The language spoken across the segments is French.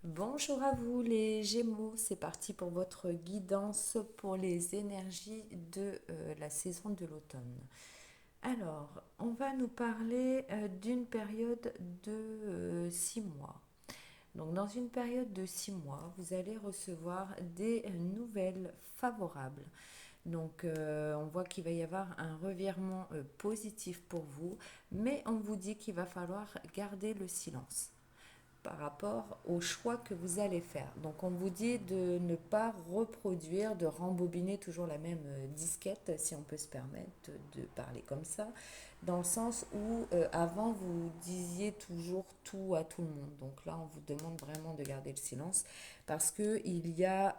Bonjour à vous les Gémeaux, c'est parti pour votre guidance pour les énergies de la saison de l'automne. Alors, on va nous parler d'une période de 6 mois. Donc, dans une période de 6 mois, vous allez recevoir des nouvelles favorables. Donc, on voit qu'il va y avoir un revirement positif pour vous, mais on vous dit qu'il va falloir garder le silence par rapport au choix que vous allez faire. Donc on vous dit de ne pas reproduire, de rembobiner toujours la même disquette, si on peut se permettre de parler comme ça, dans le sens où avant vous disiez toujours tout à tout le monde. Donc là on vous demande vraiment de garder le silence parce que il y a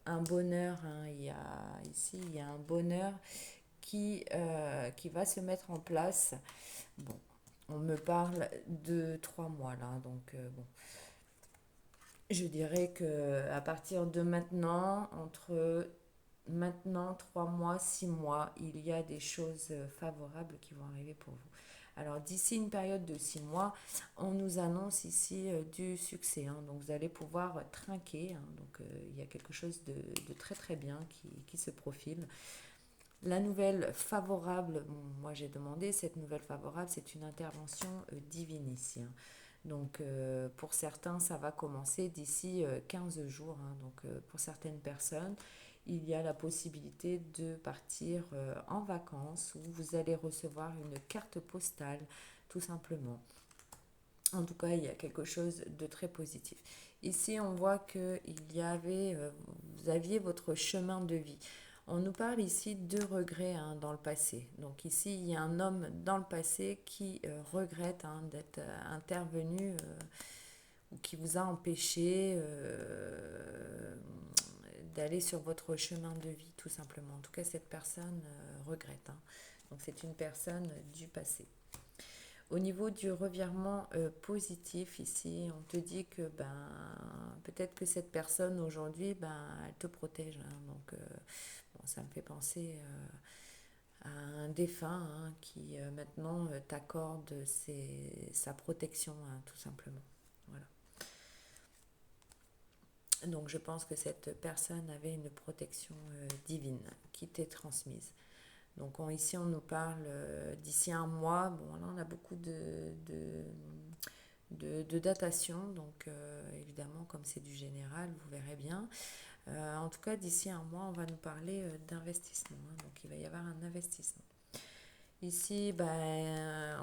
un bonheur, hein, il y a un bonheur qui va se mettre en place. Bon, on me parle de 3 mois là, donc bon, je dirais que à partir de maintenant, entre maintenant 3 mois, 6 mois, il y a des choses favorables qui vont arriver pour vous. Alors d'ici une période de 6 mois, on nous annonce ici du succès, hein. Donc vous allez pouvoir trinquer, hein. Donc il y a quelque chose de très très bien qui se profile. La nouvelle favorable, bon, moi j'ai demandé, cette nouvelle favorable, c'est une intervention divine ici, hein. Donc pour certains, ça va commencer d'ici 15 jours, hein. Donc pour certaines personnes, il y a la possibilité de partir en vacances où vous allez recevoir une carte postale, tout simplement. En tout cas, il y a quelque chose de très positif. Ici, on voit que vous aviez votre chemin de vie. On nous parle ici de regrets, hein, dans le passé. Donc ici, il y a un homme dans le passé qui regrette, hein, d'être intervenu ou qui vous a empêché d'aller sur votre chemin de vie, tout simplement. En tout cas, cette personne regrette, hein. Donc c'est une personne du passé. Au niveau du revirement positif, ici, on te dit que peut-être que cette personne aujourd'hui, elle te protège, hein. Donc, bon, ça me fait penser à un défunt, hein, qui maintenant t'accorde sa protection, hein, tout simplement. Voilà. Donc, je pense que cette personne avait une protection divine qui t'est transmise. Donc ici, on nous parle d'ici un mois. Bon, là, on a beaucoup de datation. Donc évidemment, comme c'est du général, vous verrez bien. En tout cas, d'ici un mois, on va nous parler d'investissement, hein. Donc il va y avoir un investissement. Ici,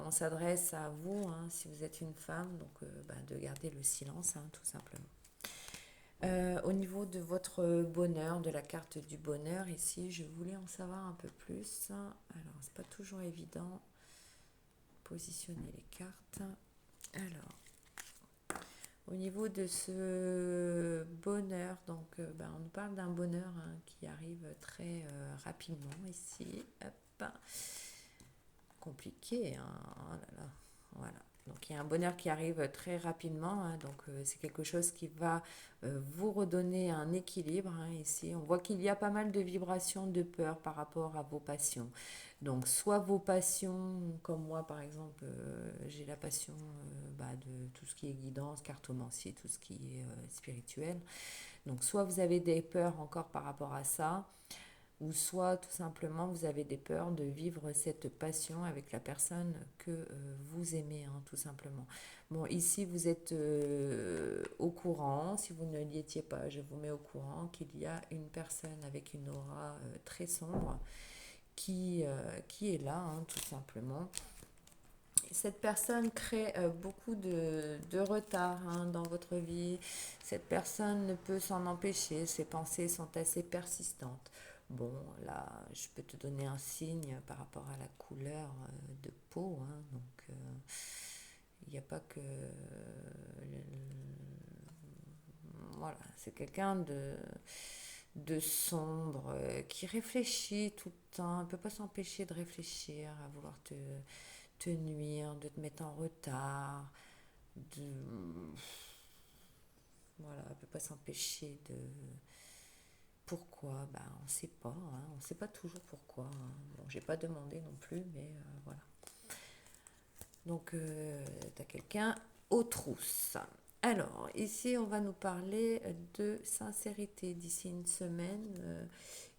on s'adresse à vous, hein, si vous êtes une femme, donc de garder le silence, hein, tout simplement. Au niveau de votre bonheur, de la carte du bonheur, ici, je voulais en savoir un peu plus. Alors, c'est pas toujours évident. Positionner les cartes. Alors, au niveau de ce bonheur, donc, on nous parle d'un bonheur, hein, qui arrive très rapidement ici. Hop. Compliqué, hein. Oh là là. Voilà. Donc il y a un bonheur qui arrive très rapidement, hein. Donc c'est quelque chose qui va vous redonner un équilibre, hein, ici. On voit qu'il y a pas mal de vibrations de peur par rapport à vos passions. Donc soit vos passions, comme moi par exemple, j'ai la passion de tout ce qui est guidance, cartomancie, tout ce qui est spirituel. Donc soit vous avez des peurs encore par rapport à ça, ou soit tout simplement vous avez des peurs de vivre cette passion avec la personne que vous aimez, hein, tout simplement. Bon, ici vous êtes au courant, si vous ne l'y étiez pas, je vous mets au courant qu'il y a une personne avec une aura très sombre qui est là, hein, tout simplement. Cette personne crée beaucoup de retard, hein, dans votre vie. Cette personne ne peut s'en empêcher. Ses pensées sont assez persistantes. Bon, là, je peux te donner un signe par rapport à la couleur de peau, hein. Donc, il n'y a pas que... Voilà, c'est quelqu'un de sombre, qui réfléchit tout le temps. Elle ne peut pas s'empêcher de réfléchir, à vouloir te nuire, de te mettre en retard, de... Voilà, elle ne peut pas s'empêcher de... Pourquoi? On ne sait pas, hein. On ne sait pas toujours pourquoi, hein. Bon, j'ai pas demandé non plus, mais voilà. Donc, tu as quelqu'un aux trousses. Alors, ici, on va nous parler de sincérité. D'ici une semaine,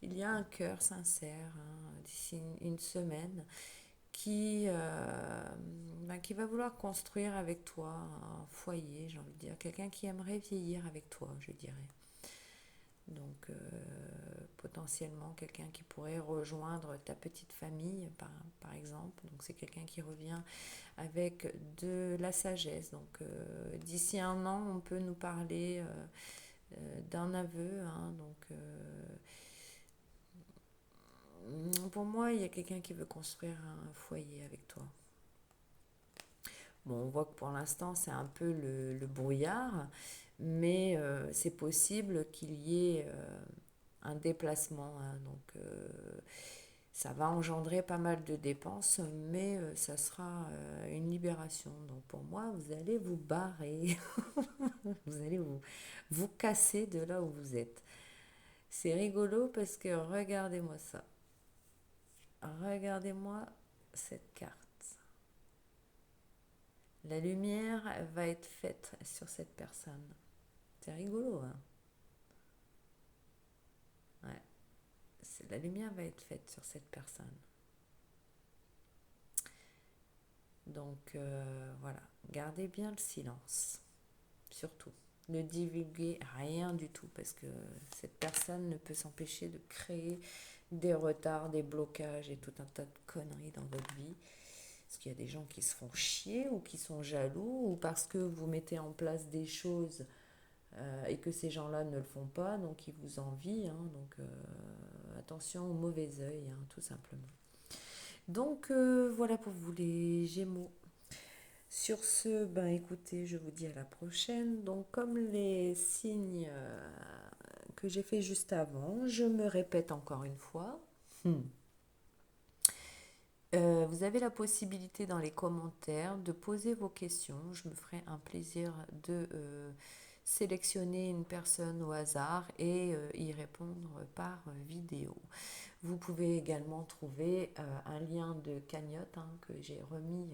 il y a un cœur sincère, hein, d'ici une semaine, qui va vouloir construire avec toi un foyer, j'ai envie de dire. Quelqu'un qui aimerait vieillir avec toi, je dirais. Donc, potentiellement, quelqu'un qui pourrait rejoindre ta petite famille, par exemple. Donc, c'est quelqu'un qui revient avec de la sagesse. Donc, d'ici un an, on peut nous parler d'un aveu, hein. Donc, pour moi, il y a quelqu'un qui veut construire un foyer avec toi. Bon, on voit que pour l'instant, c'est un peu le brouillard, mais c'est possible qu'il y ait un déplacement, hein. Donc, ça va engendrer pas mal de dépenses, mais ça sera une libération. Donc, pour moi, vous allez vous barrer. Vous allez vous casser de là où vous êtes. C'est rigolo parce que regardez-moi ça. Regardez-moi cette carte. La lumière va être faite sur cette personne. C'est rigolo, hein? Ouais. La lumière va être faite sur cette personne. Donc voilà, gardez bien le silence, surtout. Ne divulguez rien du tout parce que cette personne ne peut s'empêcher de créer des retards, des blocages et tout un tas de conneries dans votre vie. Parce qu'il y a des gens qui se font chier ou qui sont jaloux ou parce que vous mettez en place des choses et que ces gens-là ne le font pas, donc ils vous envient, hein. Donc attention au mauvais œil, hein, tout simplement. Donc voilà pour vous les Gémeaux. Sur ce, ben écoutez, je vous dis à la prochaine. Donc comme les signes que j'ai fait juste avant, je me répète encore une fois. Vous avez la possibilité dans les commentaires de poser vos questions. Je me ferai un plaisir de sélectionner une personne au hasard et y répondre par vidéo. Vous pouvez également trouver un lien de cagnotte, hein, que j'ai remis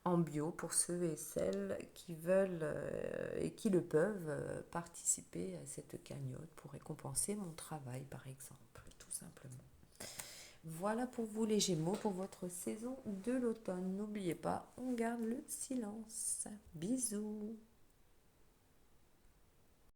en bio pour ceux et celles qui veulent et qui le peuvent participer à cette cagnotte pour récompenser mon travail, par exemple, tout simplement. Voilà pour vous les Gémeaux, pour votre saison de l'automne. N'oubliez pas, on garde le silence. Bisous.